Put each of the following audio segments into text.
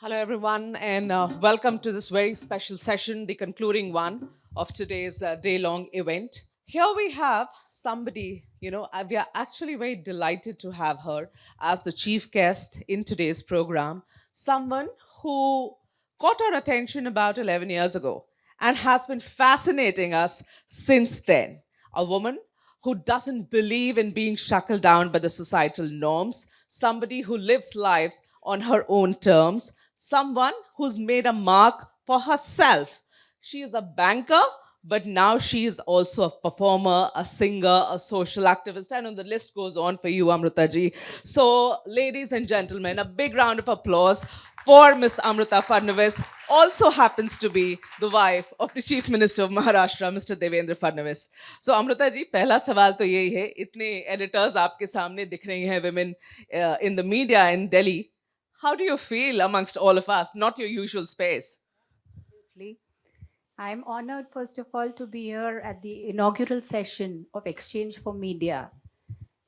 Hello, everyone, and welcome to this very special session, the concluding one of today's day long event. Here we have somebody, we are actually very delighted to have her as the chief guest in today's program, someone who caught our attention about 11 years ago and has been fascinating us since then. A woman who doesn't believe in being shackled down by the societal norms, somebody who lives lives on her own terms, someone who's made a mark for herself. She is a banker, but now she is also a performer, a singer, a social activist, and the list goes on for you, Amrita ji. So, ladies and gentlemen, a big round of applause for Miss Amrita Fadnavis, also happens to be the wife of the Chief Minister of Maharashtra, Mr. Devendra Fadnavis. So, Amrita ji, पहला सवाल तो यही है, इतने editors आपके सामने दिख रही हैं, women in the media in Delhi. How do you feel amongst all of us? Not your usual space. Absolutely. I'm honored, first of all, to be here at the inaugural session of Exchange for Media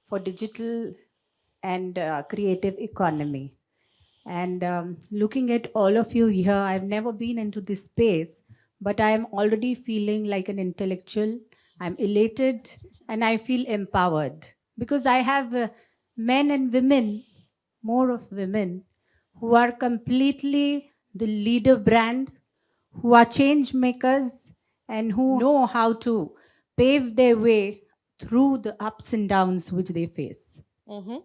for Digital and Creative Economy. And looking at all of you here, I've never been into this space, but I am already feeling like an intellectual. I'm elated and I feel empowered because I have men and women, more of women, who are completely the leader brand, who are change makers, and who know how to pave their way through the ups and downs which they face. Mhm.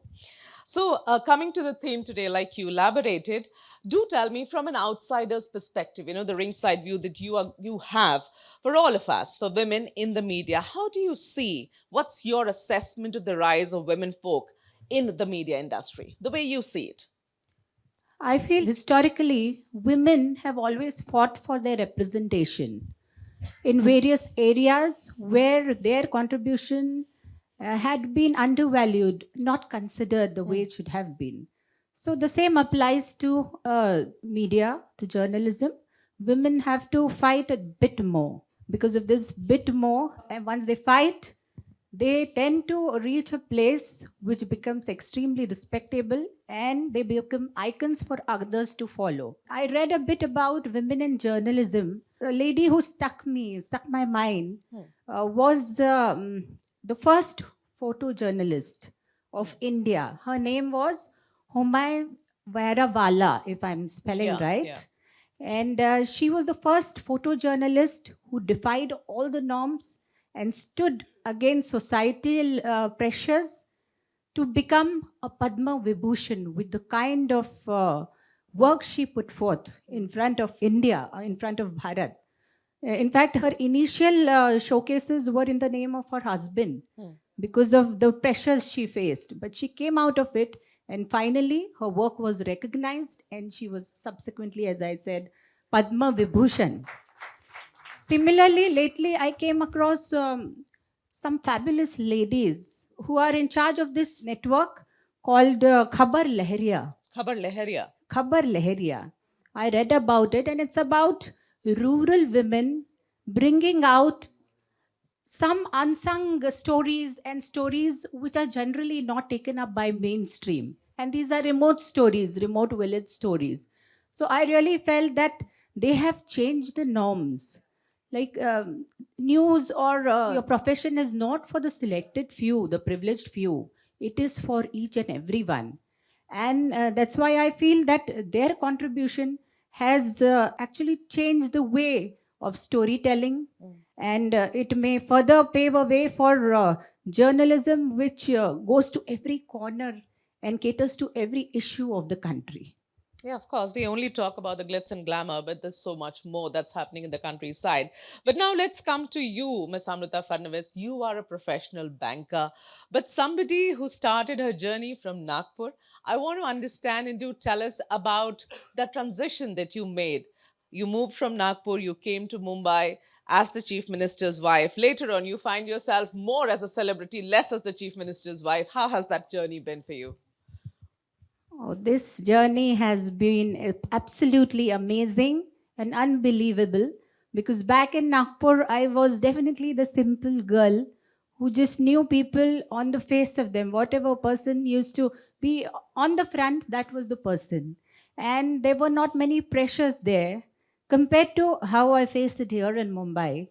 So, coming to the theme today, like you elaborated, do tell me from an outsider's perspective, the ringside view that you have for all of us, for women in the media. How do you see? What's your assessment of the rise of women folk in the media industry? The way you see it. I feel historically women have always fought for their representation in various areas where their contribution had been undervalued, not considered the way it should have been. So the same applies to media, to journalism. Women have to fight a bit more because of this bit more, and once they fight, they tend to reach a place which becomes extremely respectable and they become icons for others to follow. I read a bit about women in journalism. A lady who stuck my mind, was the first photojournalist of India. Her name was Humay Vairawala, if I'm spelling Yeah, right. yeah. And she was the first photojournalist who defied all the norms and stood against societal pressures to become a Padma Vibhushan with the kind of work she put forth in front of India, in front of Bharat. In fact, her initial showcases were in the name of her husband because of the pressures she faced. But she came out of it, and finally, her work was recognized, and she was subsequently, as I said, Padma Vibhushan. Similarly, lately I came across some fabulous ladies who are in charge of this network called Khabar Lehriya. Khabar Leheria. Khabar Lehriya. I read about it, and it's about rural women bringing out some unsung stories and stories which are generally not taken up by mainstream. And these are remote stories, remote village stories. So I really felt that they have changed the norms. Like news or your profession is not for the selected few, the privileged few. It is for each and everyone. And that's why I feel that their contribution has actually changed the way of storytelling, and it may further pave a way for journalism which goes to every corner and caters to every issue of the country. Yeah, of course. We only talk about the glitz and glamour, but there's so much more that's happening in the countryside. But now let's come to you, Miss Amrita Fadnavis. You are a professional banker, but somebody who started her journey from Nagpur. I want to understand and do tell us about the transition that you made. You moved from Nagpur, you came to Mumbai as the chief minister's wife. Later on, you find yourself more as a celebrity, less as the chief minister's wife. How has that journey been for you? Oh, this journey has been absolutely amazing and unbelievable because back in Nagpur, I was definitely the simple girl who just knew people on the face of them. Whatever person used to be on the front, that was the person. and there were not many pressures there compared to how I face it here in Mumbai.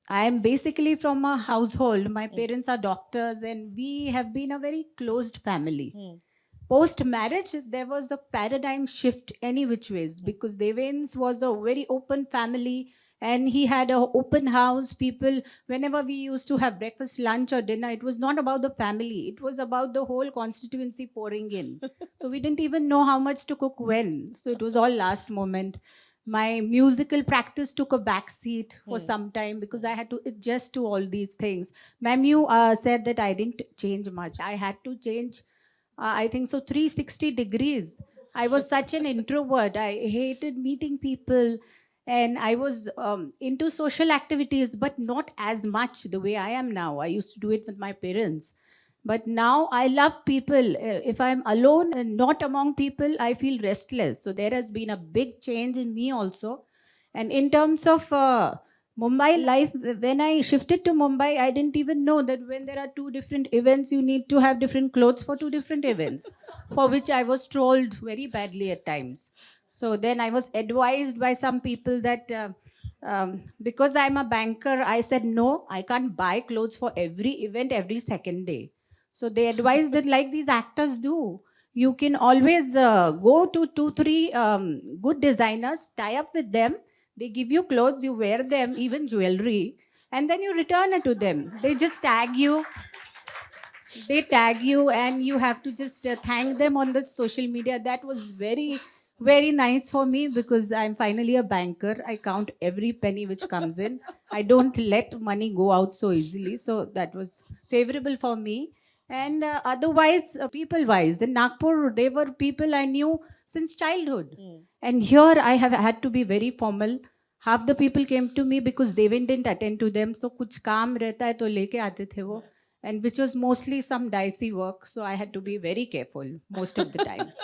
I am basically from a household. My parents are doctors, and we have been a very closed family. Post marriage, there was a paradigm shift any which ways because Devens was a very open family and he had a open house. People, whenever we used to have breakfast, lunch, or dinner, it was not about the family, it was about the whole constituency pouring in. So we didn't even know how much to cook when. So it was all last moment. My musical practice took a back seat for some time because I had to adjust to all these things. Ma'am, you said that I didn't change much. I had to change, I think so, 360 degrees. I was such an introvert. I hated meeting people. And I was into social activities, but not as much the way I am now. I used to do it with my parents. But now I love people. If I'm alone and not among people, I feel restless. So there has been a big change in me also. And in terms of Mumbai life, when I shifted to Mumbai, I didn't even know that when there are two different events, you need to have different clothes for two different events, for which I was trolled very badly at times. So then I was advised by some people that because I'm a banker, I said, no, I can't buy clothes for every event every second day. So they advised that, like these actors do, you can always go to two, three good designers, tie up with them. They give you clothes, you wear them, even jewelry, and then you return it to them. They just tag you. They tag you, and you have to just thank them on the social media. That was very, very nice for me because I'm finally a banker. I count every penny which comes in. I don't let money go out so easily. So that was favorable for me. And otherwise, people wise, in Nagpur, they were people I knew since childhood. And here I have had to be very formal. Half the people came to me because they didn't attend to them. So कुछ काम रहता है तो लेके आते थे वो, and which was mostly some dicey work. So I had to be very careful most of the times.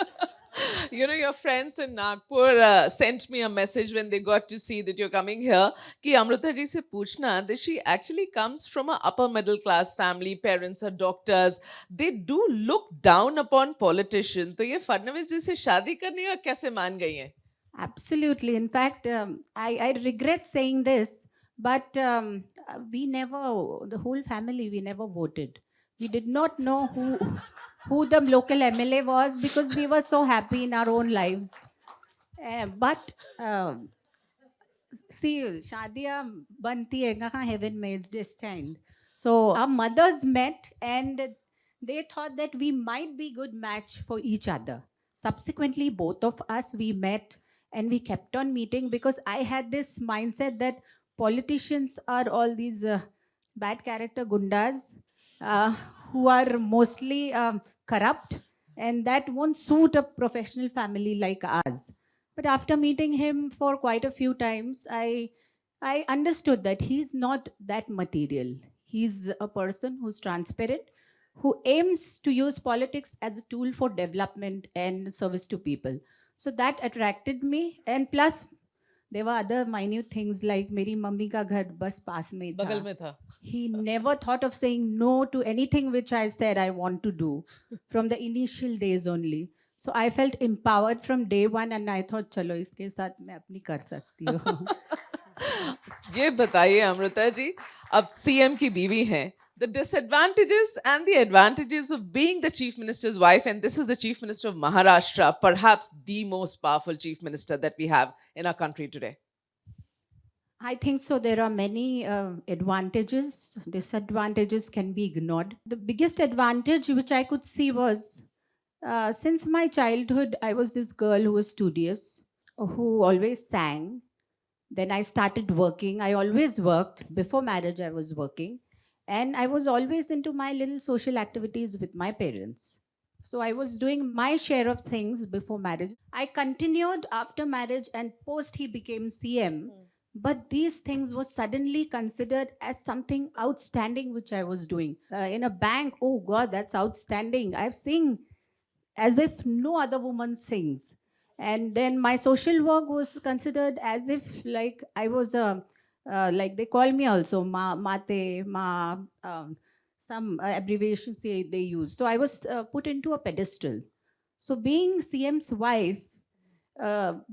You know, your friends in Nagpur sent me a message when they got to see that you're coming here. कि Amrita ji se पूछना that she actually comes from a upper middle class family. Parents are doctors. They do look down upon politicians. तो ये फडणवीस जी से शादी करनी है कैसे मान गई हैं? Absolutely. In fact, I regret saying this, but we never, the whole family, we never voted. We did not know who the local MLA was because we were so happy in our own lives. But see, शादियाँ बनती है कहाँ, heaven में, it's destined. So our mothers met and they thought that we might be good match for each other. Subsequently, both of us, we met and we kept on meeting because I had this mindset that politicians are all these bad character gundas uh, who are mostly corrupt, and that won't suit a professional family like ours. But after meeting him for quite a few times, I understood that he's not that material. He's a person who's transparent, who aims to use politics as a tool for development and service to people. So that attracted me. And plus, there were other minute things like मेरी mummy का घर बस पास में ही था. बगल में था. He never thought of saying no to anything which I said I want to do from the initial days only. So I felt empowered from day one and I thought चलो इसके साथ मैं अपनी कर सकती हूँ. ये बताइए अमृता जी, अब सीएम की बीवी हैं. The disadvantages and the advantages of being the chief minister's wife, and this is the chief minister of Maharashtra, perhaps the most powerful chief minister that we have in our country today. I think so. There are many advantages. Disadvantages can be ignored. The biggest advantage which I could see was since my childhood, I was this girl who was studious, who always sang. Then I started working. I always worked. Before marriage, I was working. And I was always into my little social activities with my parents. So I was doing my share of things before marriage. I continued after marriage and post he became CM. But these things were suddenly considered as something outstanding which I was doing. In a bank, oh God, that's outstanding. I've sing as if no other woman sings. And then my social work was considered as if like I was a, like they call me also mate, some abbreviations they use. So I was put into a pedestal. So being CM's wife,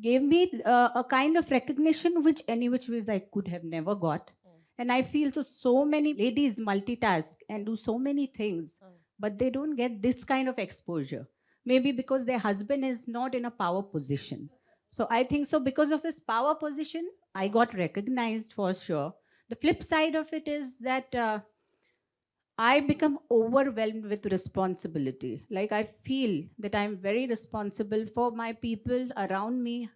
gave me a kind of recognition which any which ways I could have never got. And I feel so many ladies multitask and do so many things, but they don't get this kind of exposure. Maybe because their husband is not in a power position. So I think so because of his power position, I got recognized for sure. The flip side of it is that I become overwhelmed with responsibility. Like I feel that I'm very responsible for my people around me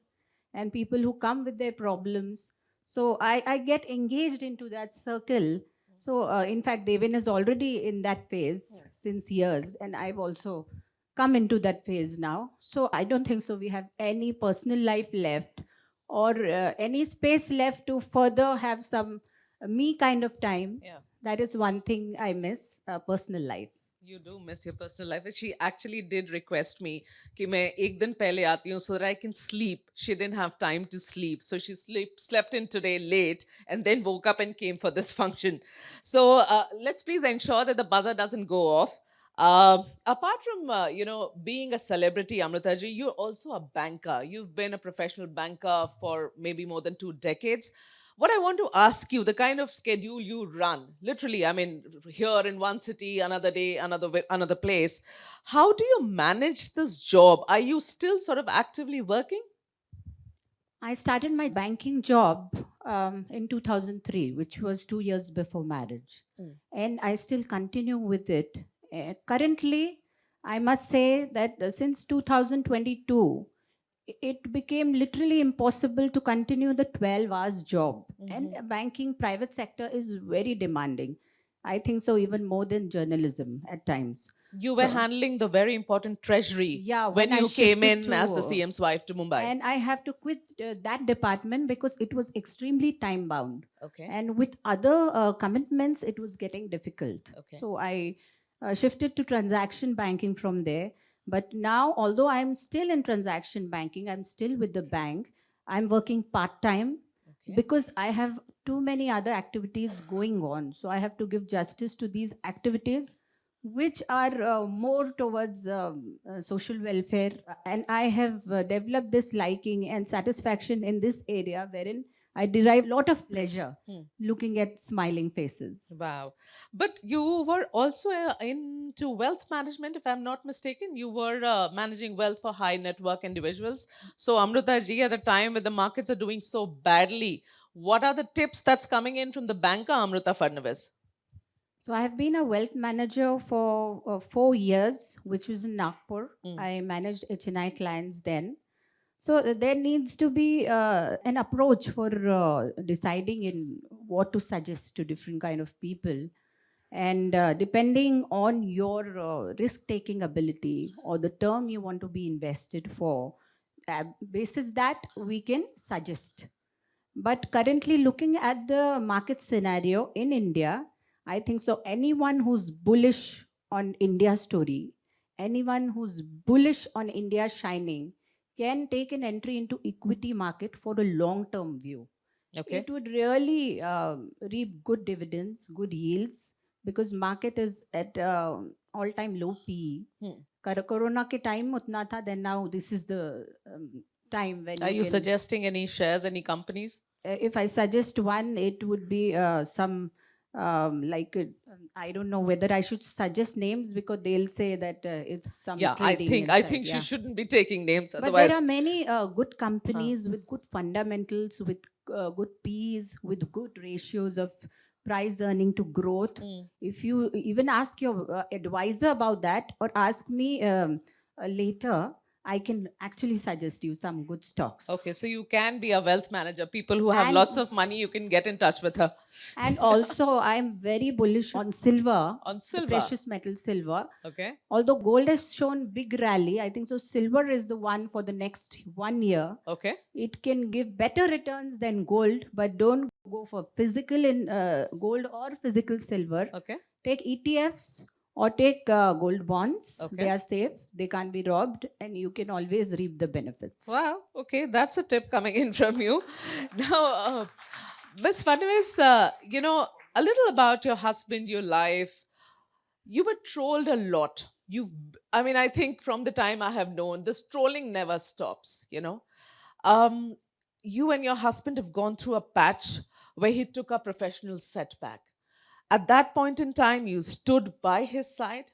and people who come with their problems. So I get engaged into that circle. So in fact, Devin is already in that phase since years, and I've also come into that phase now. So I don't think so we have any personal life left or any space left to further have some me kind of time. Yeah. That is one thing I miss, personal life. You do miss your personal life. She actually did request me कि मैं एक दिन पहले आती हूँ so that I can sleep. She didn't have time to sleep, so she slept in today late and then woke up and came for this function. So let's please ensure that the buzzer doesn't go off. Apart from being a celebrity, Amritaji, you're also a banker. You've been a professional banker for maybe more than 2 decades. What I want to ask you, the kind of schedule you run, literally, I mean, here in one city, another day, another place. How do you manage this job? Are you still sort of actively working? I started my banking job in 2003, which was 2 years before marriage. And I still continue with it. Currently, I must say that since 2022, it became literally impossible to continue the 12 hours job. And banking private sector is very demanding. I think so, even more than journalism at times. You were handling the very important treasury when I you came in shifted as the to- CM's wife to Mumbai. And I have to quit that department because it was extremely time bound. Okay. And with other commitments, it was getting difficult. Okay. So I shifted to transaction banking from there. But now, although I'm still in transaction banking, I'm still with the bank. I'm working part time because I have too many other activities going on. So I have to give justice to these activities, which are more towards social welfare. And I have developed this liking and satisfaction in this area wherein I derive a lot of pleasure looking at smiling faces. Wow. But you were also into wealth management, if I'm not mistaken. You were managing wealth for high net worth individuals. So, Amrita ji, at the time when the markets are doing so badly, what are the tips that's coming in from the banker, Amrita Fadnavis? So I have been a wealth manager for 4 years, which was in Nagpur. I managed HNI clients then. So there needs to be an approach for deciding in what to suggest to different kind of people. And depending on your risk-taking ability or the term you want to be invested for, basis that we can suggest. But currently looking at the market scenario in India, I think so anyone who's bullish on India's story, anyone who's bullish on India shining, can take an entry into equity market for a long-term view. Okay. It would really reap good dividends, good yields, because market is at all-time low PE. Corona ke time utna tha, then now this is the time when Are you can, suggesting any shares, any companies? if I suggest one, it would be some I don't know whether I should suggest names because they'll say that it's some Yeah, I trading think inside, she shouldn't be taking names. But Otherwise, there are many good companies with good fundamentals, with good P's, with good ratios of price earning to growth. If you even ask your advisor about that or ask me later, I can actually suggest you some good stocks. okay, so you can be a wealth manager. People who have And- lots of money, you can get in touch with her. And also, I'm very bullish on silver, On the silver. precious metal silver. Okay. Although gold has shown big rally, I think so silver is the one for the next 1 year. Okay. It can give better returns than gold, but don't go for physical in gold or physical silver. Okay. Take ETFs or take gold bonds. Okay. They are safe, they can't be robbed, and you can always reap the benefits. Wow. Okay, that's a tip coming in from you. Now, Ms. Fadnavis, a little about your husband, your life. You were trolled a lot. you've, I mean, I think from the time I have known, this trolling never stops, you know. Um, you and your husband have gone through a patch where he took a professional setback. At that point in time, you stood by his side.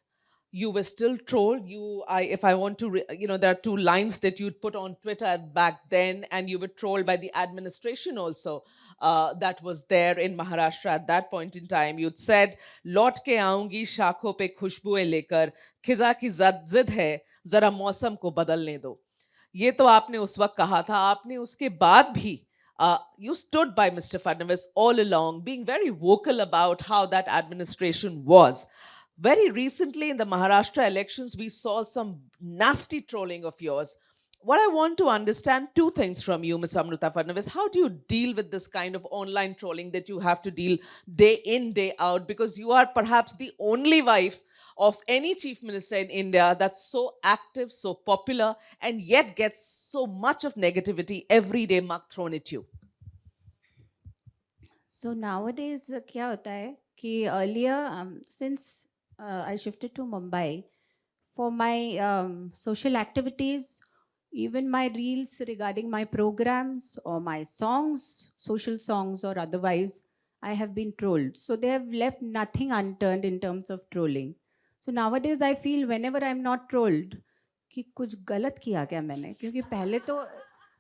You were still trolled. If I want to, there are two lines that you'd put on Twitter back then, and you were trolled by the administration also. That was there in Maharashtra at that point in time. You'd said, "लौट के आऊंगी शाखों पे खुशबुएं लेकर, खिजा की जिद है, जरा मौसम को बदलने दो." ये तो आपने उस वक्त कहा था. आपने उसके बाद भी you stood by Mr. Fadnavis all along, being very vocal about how that administration was. Very recently in the Maharashtra elections, we saw some nasty trolling of yours. What I want to understand, two things from you, Ms. Amruta Fadnavis. How do you deal with this kind of online trolling that you have to deal day in, day out? Because you are perhaps the only wife of any chief minister in India that's so active, so popular, and yet gets so much of negativity every day muck thrown at you. So nowadays क्या होता है कि earlier since I shifted to Mumbai for my social activities, even my reels regarding my programs or my songs, social songs or otherwise, I have been trolled. So they have left nothing unturned in terms of trolling. So nowadays I feel whenever I'm not trolled कि कुछ गलत किया क्या मैंने, क्योंकि पहले तो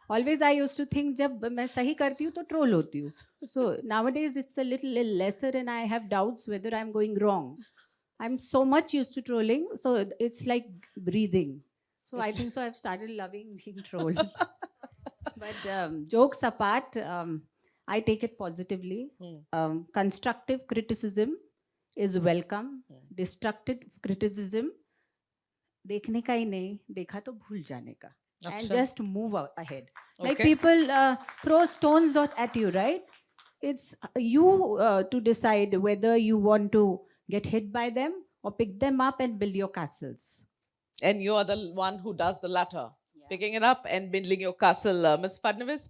always I used to think जब मैं सही करती हूँ तो troll होती हूँ. So nowadays it's a little lesser and I have doubts whether I'm going wrong. I'm so much used to trolling, so it's like breathing. So I think so I've started loving being trolled. But jokes apart, I take it positively. Constructive criticism is welcome. Destructive criticism, देखने का ही नहीं, देखा तो भूल जाने का. And just move ahead. Like people throw stones at you, right? It's you to decide whether you want to get hit by them or pick them up and build your castles. And you're the one who does the latter, picking it up and building your castle, Ms. Fadnavis.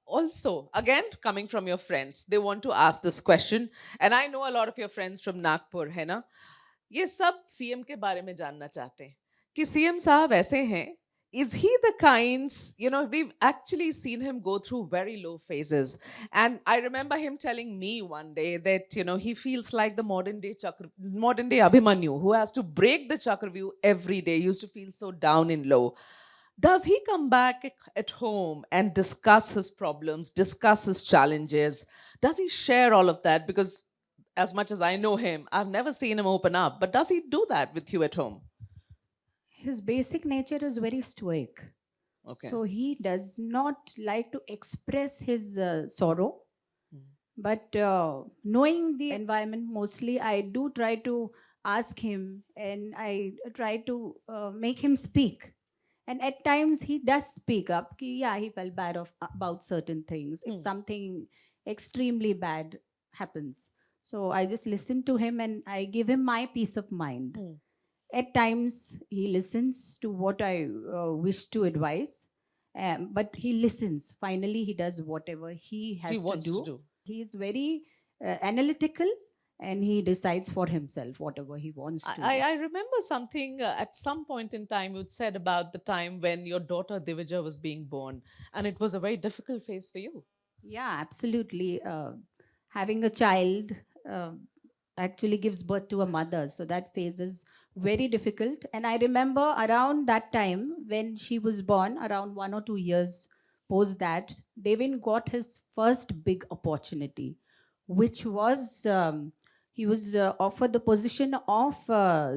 Also, again, coming from your friends, they want to ask this question. And I know a lot of your friends from Nagpur, है ना? ये सब CM के बारे में जानना चाहते हैं कि सीएम साहब ऐसे हैं. Is he the kinds, we've actually seen him go through very low phases. And I remember him telling me one day that, he feels like the modern day Abhimanyu, who has to break the Chakravyuh every day. He used to feel so down and low. Does he come back at home and discuss his problems, discuss his challenges? Does he share all of that? Because as much as I know him, I've never seen him open up. But does he do that with you at home? His basic nature is very stoic. Okay. So he does not like to express his sorrow. But knowing the environment mostly, I do try to ask him and I try to make him speak. And at times he does speak up. Ki, yeah, he felt bad about certain things. If something extremely bad happens. So I just listen to him and I give him my peace of mind. At times, he listens to what I wish to advise, but he listens. Finally, he does whatever he has wants to do. He is very analytical and he decides for himself whatever he wants to. I remember something at some point in time you'd said about the time when your daughter Divija was being born, and it was a very difficult phase for you. Yeah, absolutely. Having a child actually gives birth to a mother. So that phase is very difficult. And I remember around that time when she was born, around 1 or 2 years post that, Devin got his first big opportunity, which was he was offered the position of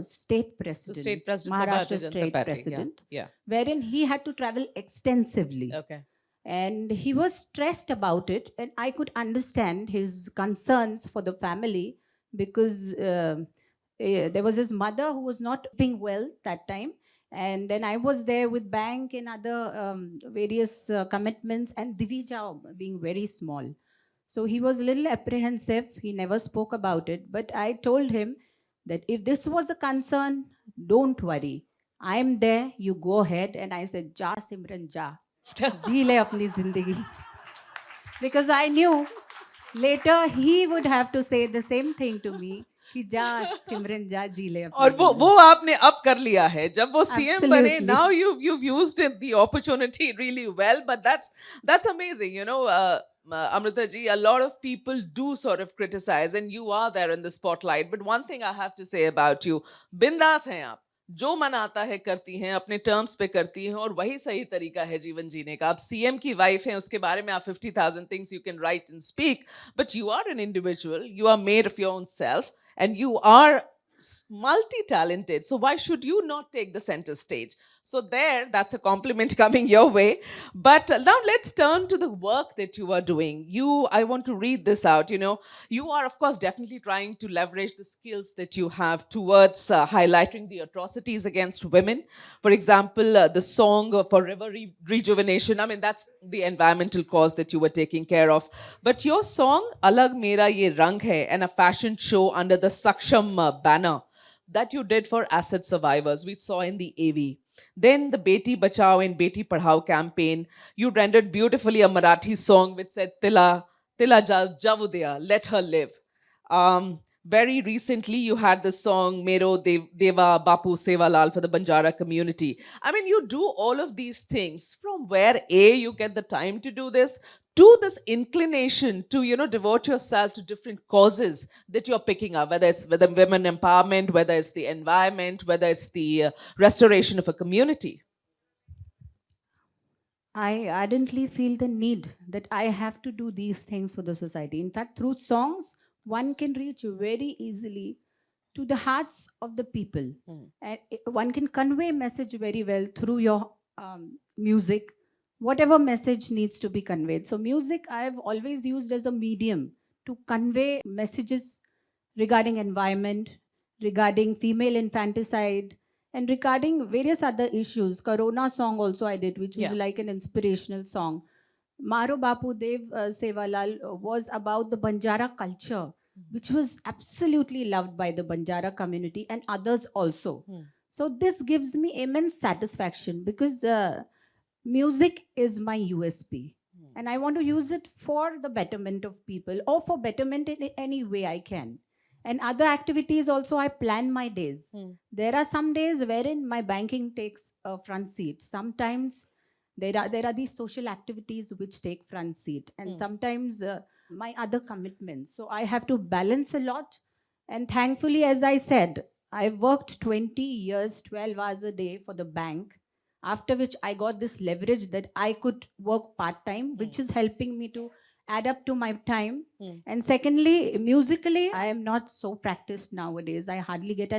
state president, The state president, Maharashtra Bharatiya Janata state Party, president, yeah. wherein he had to travel extensively. Okay. And he was stressed about it, and I could understand his concerns for the family because there was his mother who was not doing well that time, and then I was there with bank and other various commitments, and Divija being very small. So he was a little apprehensive. He never spoke about it, but I told him that if this was a concern, don't worry. I'm there, you go ahead. And I said, Ja Simran, ja. जी ले अपनी जिंदगी. Because I knew later he would have to say the same thing to me कि जा सिमरन जा जी ले अपनी और वो जिंदगी। आपने अब कर लिया है जब वो सीएम बने. Absolutely. Now you've used it, the opportunity really well, but that's amazing, you know. Amrita ji, a lot of people do sort of criticize, and you are there in the spotlight. But one thing I have to say about you, बिंदास हैं आप. जो मन आता है करती हैं, अपने टर्म्स पे करती हैं, और वही सही तरीका है जीवन जीने का. आप सीएम की वाइफ हैं, उसके बारे में आप 50,000 things you can write and speak, but you are an individual, you are made of your own self, and you are multi-talented. So why should you not take the center stage? So that's a compliment coming your way. But now let's turn to the work that you are doing. I want to read this out. You know, you are of course definitely trying to leverage the skills that you have towards highlighting the atrocities against women. For example, the song for river rejuvenation. I mean, that's the environmental cause that you were taking care of. But your song Alag Mera Ye Rang Hai, and a fashion show under the Saksham banner that you did for acid survivors, we saw in the AV. Then the Beti Bachao and Beti Padhao campaign, you rendered beautifully a Marathi song which said Tila Javudaya, let her live. Very recently, you had the song Mero Deva Bapu Sevalal for the Banjara community. I mean, you do all of these things from where you get the time to do this, to this inclination to, you know, devote yourself to different causes that you're picking up, whether it's women empowerment, whether it's the environment, whether it's the restoration of a community. I ardently feel the need that I have to do these things for the society. In fact, through songs, one can reach very easily to the hearts of the people. And one can convey message very well through your music, whatever message needs to be conveyed. So music I have always used as a medium to convey messages regarding environment, regarding female infanticide, and regarding various other issues. Corona song also I did, which was like an inspirational song. Maro Bapu Dev Sevalal was about the Banjara culture, which was absolutely loved by the Banjara community and others also. So this gives me immense satisfaction because music is my USP. And I want to use it for the betterment of people or for betterment in any way I can. And other activities also, I plan my days. There are some days wherein my banking takes a front seat. Sometimes there are these social activities which take front seat, and sometimes my other commitments. So I have to balance a lot. And thankfully, as I said, I worked 20 years, 12 hours a day for the bank, after which I got this leverage that I could work part-time, which is helping me to add up to my time. And secondly, musically, I am not so practiced nowadays. I hardly get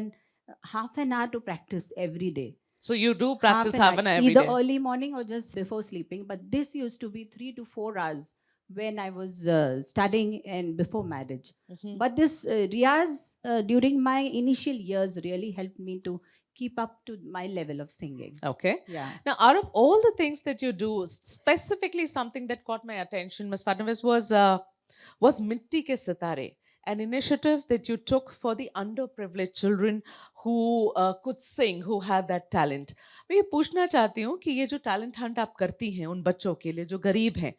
half an hour to practice every day. So you do practice half an hour every either day? early morning or just before sleeping. But this used to be 3 to 4 hours when I was studying and before marriage. But this riyaz during my initial years really helped me to keep up to my level of singing. Okay. Yeah. Now, out of all the things that you do, specifically something that caught my attention, Ms. Fadnavis, was Mitti Ke Sitare, an initiative that you took for the underprivileged children who could sing, who had that talent. मैं ये पूछना चाहती हूँ कि ये जो talent hunt आप करती हैं उन बच्चों के लिए जो गरीब हैं,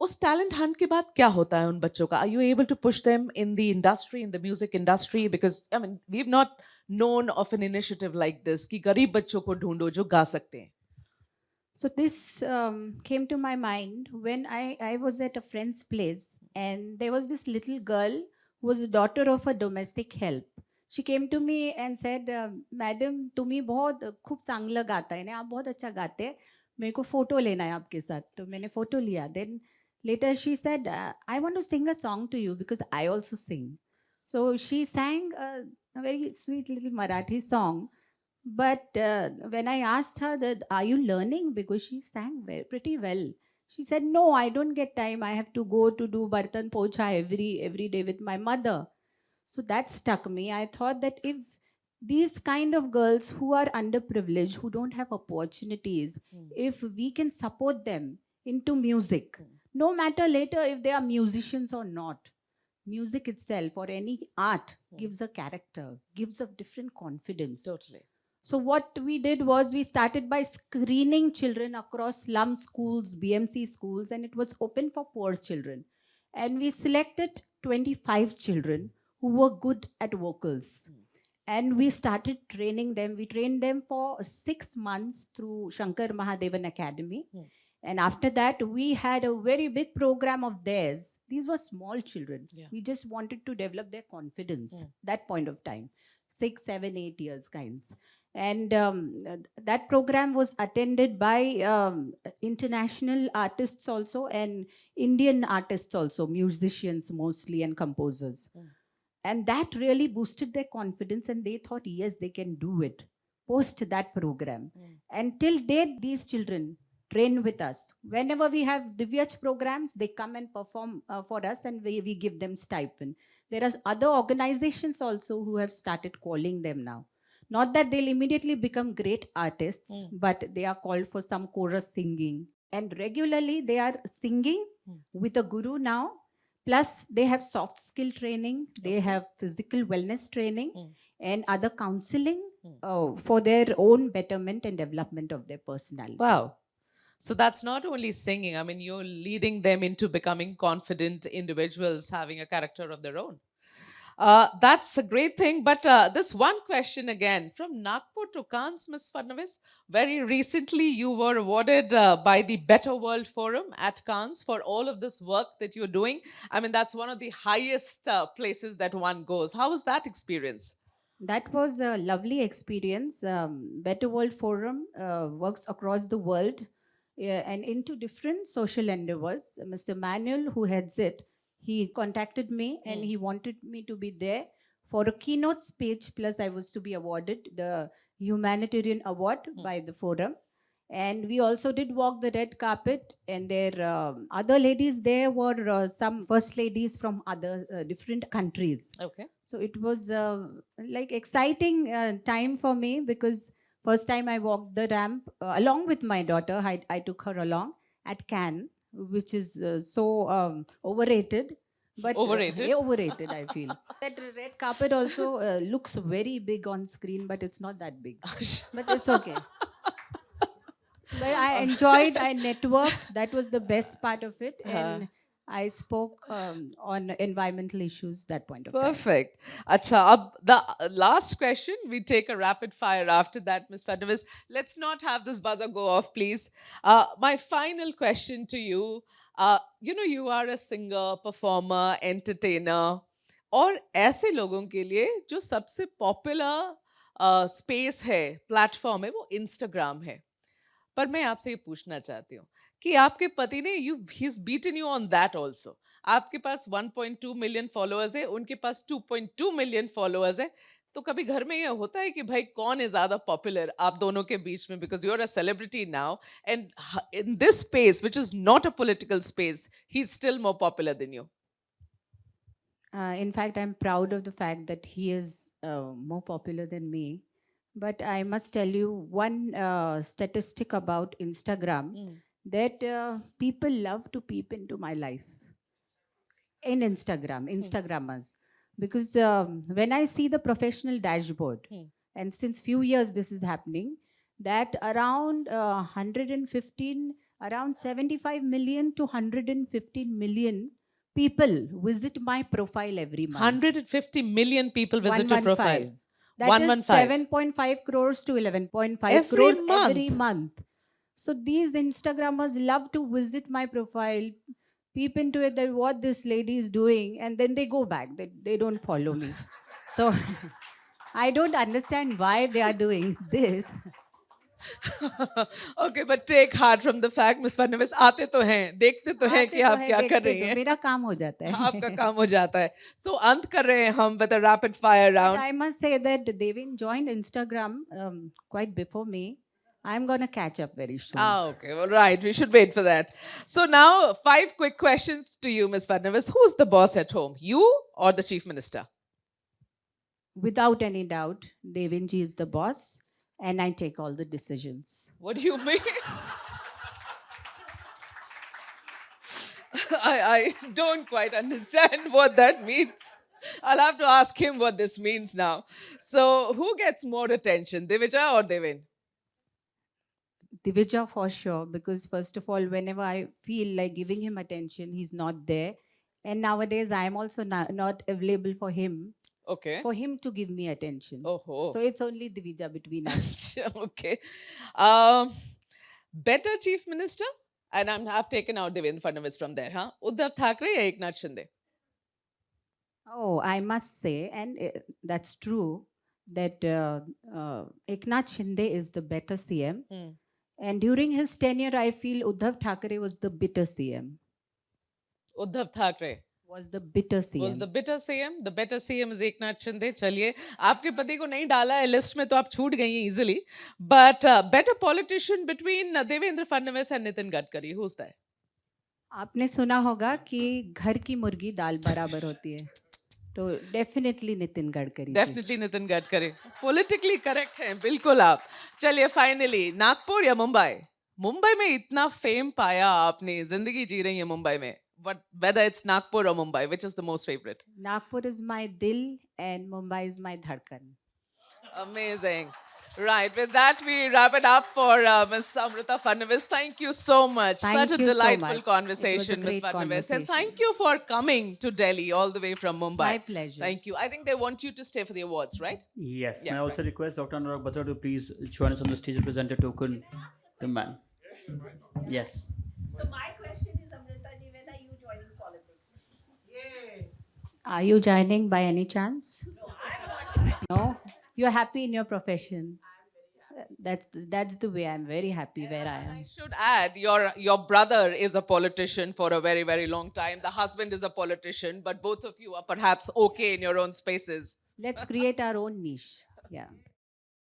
उस talent hunt के बाद क्या होता है उन बच्चों का? Are you able to push them in the industry, in the music industry? Because I mean, we've not known of an initiative like this कि गरीब बच्चों को ढूंढो जो गा सकते हैं. So this came to my mind when I was at a friend's place, and there was this little girl who was the daughter of a domestic help. She came to me and said, "Madam, तुम्ही बहुत खूब चांगलं गाता है ना, आप बहुत अच्छा गाते हैं. मेरे को फोटो लेना है आपके साथ." तो मैंने फोटो लिया. Then later she said, "I want to sing a song to you because I also sing." So she sang a very sweet little Marathi song. But when I asked her that, "Are you learning?" Because she sang pretty well. She said, "No, I don't get time. I have to go to do Bartan Pocha every day with my mother." So that stuck me. I thought that if these kind of girls who are underprivileged, who don't have opportunities, if we can support them into music, no matter later if they are musicians or not, music itself or any art gives a character, gives a different confidence. Totally. So what we did was we started by screening children across slum schools, BMC schools, and it was open for poor children. And we selected 25 children who were good at vocals. And we started training them. We trained them for 6 months through Shankar Mahadevan Academy. And after that, we had a very big program of theirs. These were small children. Yeah. We just wanted to develop their confidence that point of time, 6, 7, 8 years kinds. And that program was attended by international artists also and Indian artists also, musicians mostly and composers. And that really boosted their confidence, and they thought, yes, they can do it post that program. And till date, these children train with us. Whenever we have Divyaj programs, they come and perform for us, and we give them stipend. There are other organizations also who have started calling them now. Not that they'll immediately become great artists, but they are called for some chorus singing. And regularly they are singing with a guru now. Plus, they have soft skill training, they have physical wellness training, and other counseling for their own betterment and development of their personality. Wow. So that's not only singing. I mean, you're leading them into becoming confident individuals, having a character of their own. That's a great thing. But this one question again from Nagpur to Cannes, Ms. Fadnavis. Very recently, you were awarded by the Better World Forum at Cannes for all of this work that you're doing. I mean, that's one of the highest places that one goes. How was that experience? That was a lovely experience. Better World Forum works across the world and into different social endeavors. Mr. Manuel, who heads it, he contacted me and he wanted me to be there for a keynote speech. Plus, I was to be awarded the humanitarian award by the forum. And we also did walk the red carpet, and there other ladies there were some first ladies from other different countries. Okay. So it was like exciting time for me, because first time I walked the ramp along with my daughter. I took her along at Cannes, which is so overrated. But Overrated? yeah, overrated, I feel. That red carpet also looks very big on screen, but it's not that big. But it's okay. But I enjoyed, I networked. That was the best part of it. And I spoke on environmental issues that point of time. Perfect. Acha, the last question, we take a rapid fire after that, Ms. Fadnavis. Let's not have this buzzer go off, please. My final question to you, you are a singer, performer, entertainer, और ऐसे लोगों के लिए जो सबसे popular space है, platform है, वो इंस्टाग्राम है. पर मैं आपसे ये पूछना चाहती हूँ कि आपके पति ने he is beaten you on that also. आपके पास 1.2 मिलियन फॉलोअर्स है, उनके पास 2.2 मिलियन फॉलोअर्स है. तो कभी घर में ये होता है कि भाई कौन है ज्यादा पॉपुलर आप दोनों के बीच में, because you are a celebrity now and in this space which is not a political space he is still more popular than you. In fact, I'm proud of the fact that he is more popular than me. But I must tell you one statistic about Instagram, that people love to peep into my life in Instagrammers. Because when I see the professional dashboard, and since few years this is happening, that around 75 million to 115 million people visit my profile every month. 150 million people visit your profile. That is 7.5 crores to 11.5 crores every month. So these Instagrammers love to visit my profile, peep into it, that what this lady is doing, and then they go back. They don't follow me. So I don't understand why they are doing this. Okay, but take heart from the fact, Miss Fadnavis, आते तो हैं, देखते तो हैं कि आप क्या कर रही हैं. मेरा काम हो जाता है. आपका काम हो जाता है. So अंत कर रहे हैं हम with a rapid fire round. I must say that Devin joined Instagram quite before me. I'm gonna catch up very soon. Okay, all right. We should wait for that. So now 5 quick questions to you, Miss Fadnavis. Who's the boss at home, you or the chief minister? Without any doubt, Devinji is the boss, and I take all the decisions. What do you mean? I don't quite understand what that means. I'll have to ask him what this means now. So, who gets more attention, Divija or Devin? Divija for sure, because first of all, whenever I feel like giving him attention, he's not there. And nowadays, I am also not available Okay. for him to give me attention. Oh. So it's only Divija between us. Okay. Better chief minister? And I've taken out Devendra Fadnavis from there, huh? Uddhav Thackeray or Eknath Shinde? Oh, I must say, and that's true, that Eknath Shinde is the better CM. Hmm. And during his tenure, I feel Uddhav Thackeray was the bitter CM. Uddhav Thackeray Was the bitter CM. was the better CM. The better CM is Eknath Shinde. चलिए, आपके पति को नहीं डाला है list में तो आप छूट गई हैं easily. But better politician between Devendra Fadnavis and Nitin Gadkari. Who's that? आपने सुना होगा कि घर की मुर्गी दाल बराबर होती है, तो definitely Nitin Gadkari ji. Definitely Nitin Gadkari. Politically correct हैं, बिल्कुल आप. चलिए finally, नागपुर या मुंबई? मुंबई में इतना फेम पाया आपने, जिंदगी जी रही है मुंबई में. But whether it's Nagpur or Mumbai, which is the most favorite? Nagpur is my dil and Mumbai is my dhadkan. Amazing. Right. With that, we wrap it up for Ms. Amrita Fadnavis. Thank you so much. Thank Such a you so delightful much. conversation, It was a Ms. great Fadnavis. And conversation. thank you for coming to Delhi all the way from Mumbai. My pleasure. Thank you. I think they want you to stay for the awards, right? Yes, Yeah, and I also request Dr. Anurag Batra to please join us on the stage and present a token to man. Yes. So my question is, Amrita ji, when are you joining politics? Are you joining by any chance? No, I'm not. No? You're happy in your profession. That's the way. I'm very happy where I I am. should add, your brother is a politician for a very, very long time. The husband is a politician, but both of you are perhaps okay in your own spaces. Let's create our own niche. Yeah.